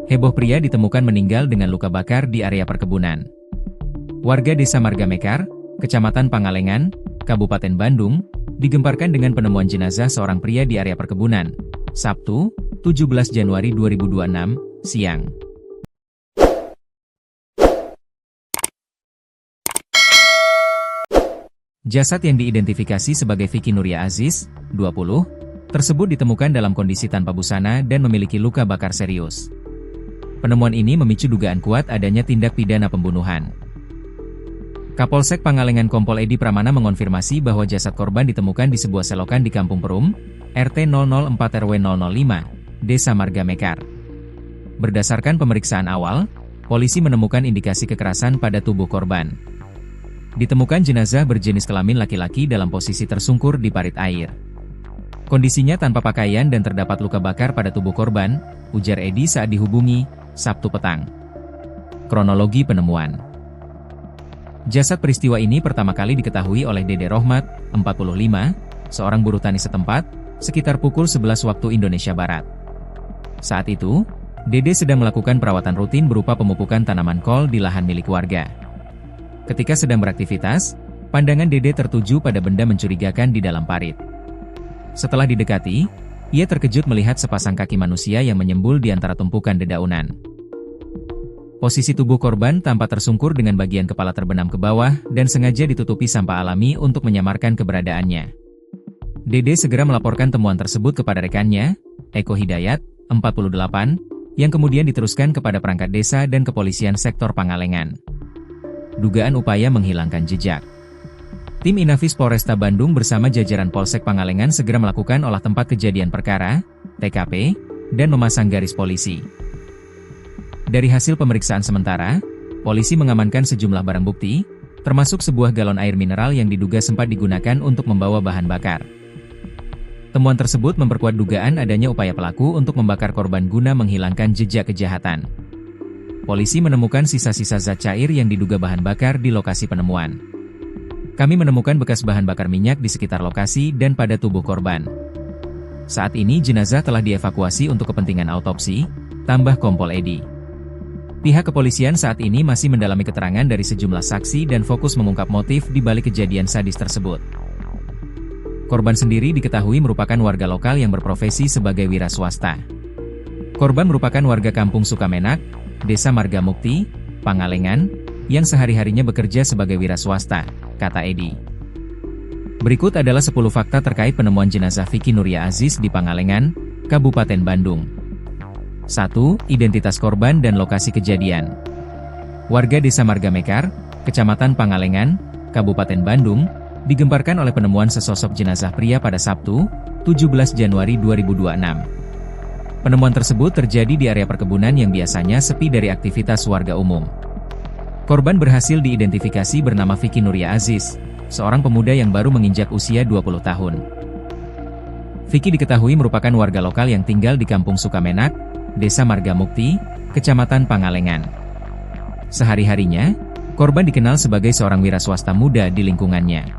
Heboh, pria ditemukan meninggal dengan luka bakar di area perkebunan. Warga Desa Marga Mekar, Kecamatan Pangalengan, Kabupaten Bandung, digemparkan dengan penemuan jenazah seorang pria di area perkebunan, Sabtu, 17 Januari 2026, siang. Jasad yang diidentifikasi sebagai Vicky Nuria Aziz, 20, tersebut ditemukan dalam kondisi tanpa busana dan memiliki luka bakar serius. Penemuan ini memicu dugaan kuat adanya tindak pidana pembunuhan. Kapolsek Pangalengan Kompol Edi Pramana mengonfirmasi bahwa jasad korban ditemukan di sebuah selokan di Kampung Perum, RT 004 RW 005, Desa Marga Mekar. Berdasarkan pemeriksaan awal, polisi menemukan indikasi kekerasan pada tubuh korban. Ditemukan jenazah berjenis kelamin laki-laki dalam posisi tersungkur di parit air. Kondisinya tanpa pakaian dan terdapat luka bakar pada tubuh korban, ujar Edi saat dihubungi Sabtu petang. Kronologi penemuan. Jasad peristiwa ini pertama kali diketahui oleh Dede Rohmat, 45, seorang buruh tani setempat, sekitar pukul 11 waktu Indonesia Barat. Saat itu, Dede sedang melakukan perawatan rutin berupa pemupukan tanaman kol di lahan milik warga. Ketika sedang beraktivitas, pandangan Dede tertuju pada benda mencurigakan di dalam parit. Setelah didekati, ia terkejut melihat sepasang kaki manusia yang menyembul di antara tumpukan dedaunan. Posisi tubuh korban tampak tersungkur dengan bagian kepala terbenam ke bawah dan sengaja ditutupi sampah alami untuk menyamarkan keberadaannya. Dede segera melaporkan temuan tersebut kepada rekannya, Eko Hidayat, 48, yang kemudian diteruskan kepada perangkat desa dan kepolisian sektor Pangalengan. Dugaan upaya menghilangkan jejak. Tim Inafis Polresta Bandung bersama jajaran Polsek Pangalengan segera melakukan olah tempat kejadian perkara, TKP, dan memasang garis polisi. Dari hasil pemeriksaan sementara, polisi mengamankan sejumlah barang bukti, termasuk sebuah galon air mineral yang diduga sempat digunakan untuk membawa bahan bakar. Temuan tersebut memperkuat dugaan adanya upaya pelaku untuk membakar korban guna menghilangkan jejak kejahatan. Polisi menemukan sisa-sisa zat cair yang diduga bahan bakar di lokasi penemuan. Kami menemukan bekas bahan bakar minyak di sekitar lokasi dan pada tubuh korban. Saat ini jenazah telah dievakuasi untuk kepentingan autopsi, tambah Kompol Edi. Pihak kepolisian saat ini masih mendalami keterangan dari sejumlah saksi dan fokus mengungkap motif di balik kejadian sadis tersebut. Korban sendiri diketahui merupakan warga lokal yang berprofesi sebagai wira swasta. Korban merupakan warga Kampung Sukamenak, Desa Marga Mukti, Pangalengan, yang sehari-harinya bekerja sebagai wira swasta, kata Edi. Berikut adalah 10 fakta terkait penemuan jenazah Vicky Nuria Aziz di Pangalengan, Kabupaten Bandung. 1. Identitas korban dan lokasi kejadian. Warga Desa Marga Mekar, Kecamatan Pangalengan, Kabupaten Bandung, digemparkan oleh penemuan sesosok jenazah pria pada Sabtu, 17 Januari 2026. Penemuan tersebut terjadi di area perkebunan yang biasanya sepi dari aktivitas warga umum. Korban berhasil diidentifikasi bernama Vicky Nuria Aziz, seorang pemuda yang baru menginjak usia 20 tahun. Vicky diketahui merupakan warga lokal yang tinggal di Kampung Sukamenak, Desa Marga Mukti, Kecamatan Pangalengan. Sehari-harinya, korban dikenal sebagai seorang wira swasta muda di lingkungannya.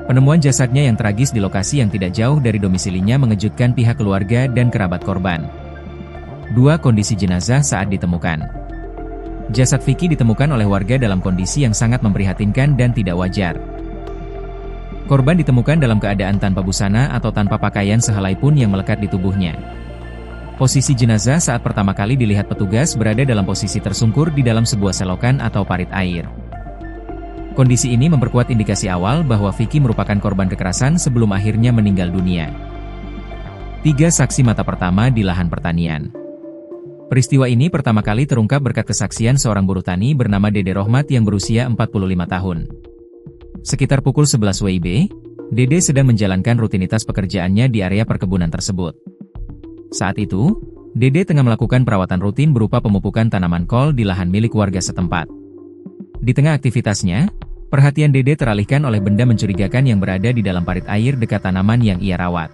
Penemuan jasadnya yang tragis di lokasi yang tidak jauh dari domisilinya mengejutkan pihak keluarga dan kerabat korban. 2. Kondisi jenazah saat ditemukan. Jasad Vicky ditemukan oleh warga dalam kondisi yang sangat memprihatinkan dan tidak wajar. Korban ditemukan dalam keadaan tanpa busana atau tanpa pakaian sehelai pun yang melekat di tubuhnya. Posisi jenazah saat pertama kali dilihat petugas berada dalam posisi tersungkur di dalam sebuah selokan atau parit air. Kondisi ini memperkuat indikasi awal bahwa Vicky merupakan korban kekerasan sebelum akhirnya meninggal dunia. 3. Saksi mata pertama di lahan pertanian. Peristiwa ini pertama kali terungkap berkat kesaksian seorang buruh tani bernama Dede Rohmat yang berusia 45 tahun. Sekitar pukul 11 WIB, Dede sedang menjalankan rutinitas pekerjaannya di area perkebunan tersebut. Saat itu, Dede tengah melakukan perawatan rutin berupa pemupukan tanaman kol di lahan milik warga setempat. Di tengah aktivitasnya, perhatian Dede teralihkan oleh benda mencurigakan yang berada di dalam parit air dekat tanaman yang ia rawat.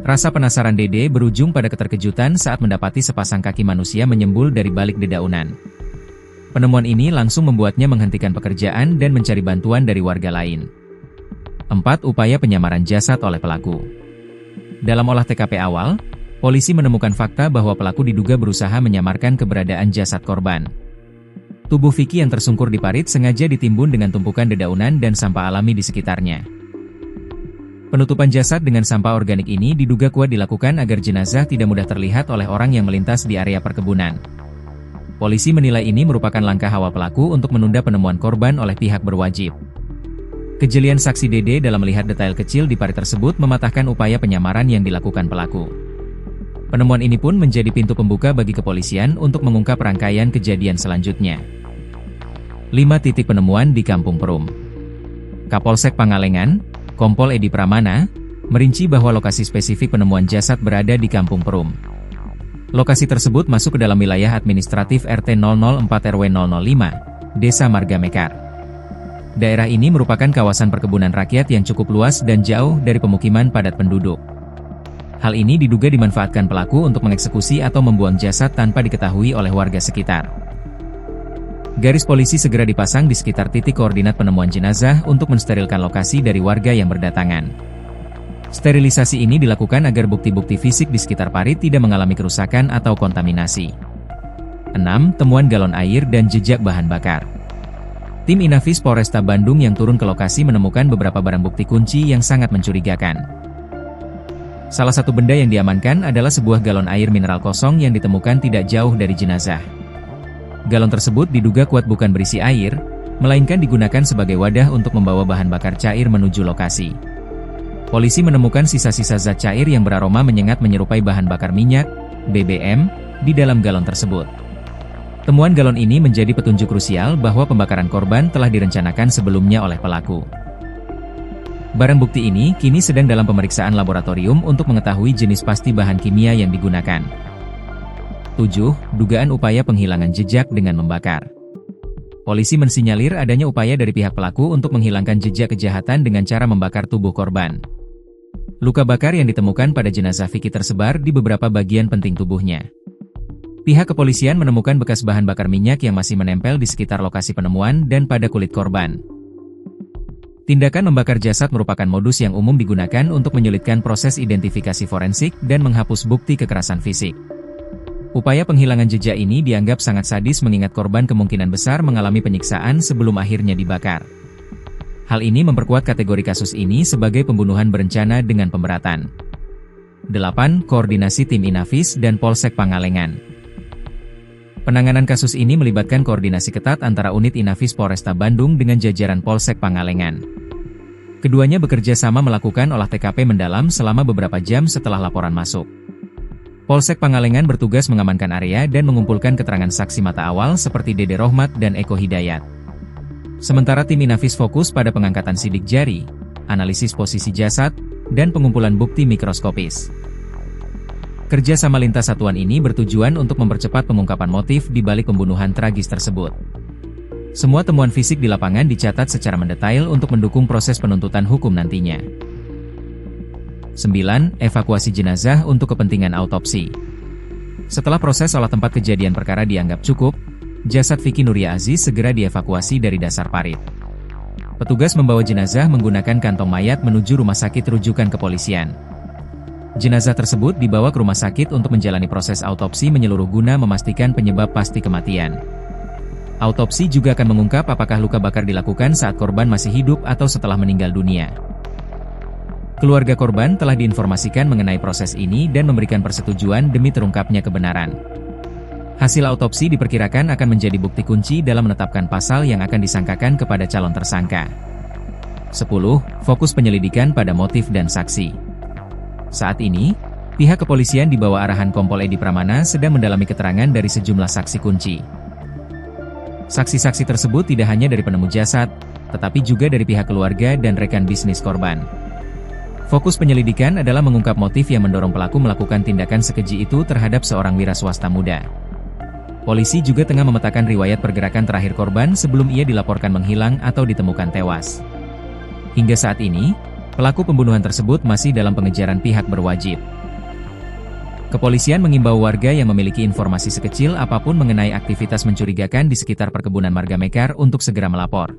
Rasa penasaran Dede berujung pada keterkejutan saat mendapati sepasang kaki manusia menyembul dari balik dedaunan. Penemuan ini langsung membuatnya menghentikan pekerjaan dan mencari bantuan dari warga lain. 4. Upaya penyamaran jasad oleh pelaku. Dalam olah TKP awal, Polisi menemukan fakta bahwa pelaku diduga berusaha menyamarkan keberadaan jasad korban. Tubuh Vicky yang tersungkur di parit sengaja ditimbun dengan tumpukan dedaunan dan sampah alami di sekitarnya. Penutupan jasad dengan sampah organik ini diduga kuat dilakukan agar jenazah tidak mudah terlihat oleh orang yang melintas di area perkebunan. Polisi menilai ini merupakan langkah awal pelaku untuk menunda penemuan korban oleh pihak berwajib. Kejelian saksi Dede dalam melihat detail kecil di parit tersebut mematahkan upaya penyamaran yang dilakukan pelaku. Penemuan ini pun menjadi pintu pembuka bagi kepolisian untuk mengungkap rangkaian kejadian selanjutnya. 5 titik penemuan di Kampung Perum. Kapolsek Pangalengan, Kompol Edi Pramana, merinci bahwa lokasi spesifik penemuan jasad berada di Kampung Perum. Lokasi tersebut masuk ke dalam wilayah administratif RT 004 RW 005, Desa Marga Mekar. Daerah ini merupakan kawasan perkebunan rakyat yang cukup luas dan jauh dari pemukiman padat penduduk. Hal ini diduga dimanfaatkan pelaku untuk mengeksekusi atau membuang jasad tanpa diketahui oleh warga sekitar. Garis polisi segera dipasang di sekitar titik koordinat penemuan jenazah untuk mensterilkan lokasi dari warga yang berdatangan. Sterilisasi ini dilakukan agar bukti-bukti fisik di sekitar parit tidak mengalami kerusakan atau kontaminasi. 6. Temuan galon air dan jejak bahan bakar. Tim Inafis Polresta Bandung yang turun ke lokasi menemukan beberapa barang bukti kunci yang sangat mencurigakan. Salah satu benda yang diamankan adalah sebuah galon air mineral kosong yang ditemukan tidak jauh dari jenazah. Galon tersebut diduga kuat bukan berisi air, melainkan digunakan sebagai wadah untuk membawa bahan bakar cair menuju lokasi. Polisi menemukan sisa-sisa zat cair yang beraroma menyengat menyerupai bahan bakar minyak, BBM, di dalam galon tersebut. Temuan galon ini menjadi petunjuk krusial bahwa pembakaran korban telah direncanakan sebelumnya oleh pelaku. Barang bukti ini kini sedang dalam pemeriksaan laboratorium untuk mengetahui jenis pasti bahan kimia yang digunakan. 7. Dugaan upaya penghilangan jejak dengan membakar. Polisi mensinyalir adanya upaya dari pihak pelaku untuk menghilangkan jejak kejahatan dengan cara membakar tubuh korban. Luka bakar yang ditemukan pada jenazah Vicky tersebar di beberapa bagian penting tubuhnya. Pihak kepolisian menemukan bekas bahan bakar minyak yang masih menempel di sekitar lokasi penemuan dan pada kulit korban. Tindakan membakar jasad merupakan modus yang umum digunakan untuk menyulitkan proses identifikasi forensik dan menghapus bukti kekerasan fisik. Upaya penghilangan jejak ini dianggap sangat sadis mengingat korban kemungkinan besar mengalami penyiksaan sebelum akhirnya dibakar. Hal ini memperkuat kategori kasus ini sebagai pembunuhan berencana dengan pemberatan. 8. Koordinasi tim Inafis dan Polsek Pangalengan. Penanganan kasus ini melibatkan koordinasi ketat antara unit Inafis Polresta Bandung dengan jajaran Polsek Pangalengan. Keduanya bekerja sama melakukan olah TKP mendalam selama beberapa jam setelah laporan masuk. Polsek Pangalengan bertugas mengamankan area dan mengumpulkan keterangan saksi mata awal seperti Dede Rohmat dan Eko Hidayat. Sementara tim Inafis fokus pada pengangkatan sidik jari, analisis posisi jasad, dan pengumpulan bukti mikroskopis. Kerja sama lintas satuan ini bertujuan untuk mempercepat pengungkapan motif di balik pembunuhan tragis tersebut. Semua temuan fisik di lapangan dicatat secara mendetail untuk mendukung proses penuntutan hukum nantinya. 9. Evakuasi jenazah untuk kepentingan autopsi. Setelah proses olah tempat kejadian perkara dianggap cukup, jasad Vicky Nuria Aziz segera dievakuasi dari dasar parit. Petugas membawa jenazah menggunakan kantong mayat menuju rumah sakit rujukan kepolisian. Jenazah tersebut dibawa ke rumah sakit untuk menjalani proses autopsi menyeluruh guna memastikan penyebab pasti kematian. Autopsi juga akan mengungkap apakah luka bakar dilakukan saat korban masih hidup atau setelah meninggal dunia. Keluarga korban telah diinformasikan mengenai proses ini dan memberikan persetujuan demi terungkapnya kebenaran. Hasil autopsi diperkirakan akan menjadi bukti kunci dalam menetapkan pasal yang akan disangkakan kepada calon tersangka. 10. Fokus penyelidikan pada motif dan saksi. Saat ini, pihak kepolisian di bawah arahan Kompol Edi Pramana sedang mendalami keterangan dari sejumlah saksi kunci. Saksi-saksi tersebut tidak hanya dari penemu jasad, tetapi juga dari pihak keluarga dan rekan bisnis korban. Fokus penyelidikan adalah mengungkap motif yang mendorong pelaku melakukan tindakan sekeji itu terhadap seorang wira swasta muda. Polisi juga tengah memetakan riwayat pergerakan terakhir korban sebelum ia dilaporkan menghilang atau ditemukan tewas. Hingga saat ini, pelaku pembunuhan tersebut masih dalam pengejaran pihak berwajib. Kepolisian mengimbau warga yang memiliki informasi sekecil apapun mengenai aktivitas mencurigakan di sekitar perkebunan Marga Mekar untuk segera melapor.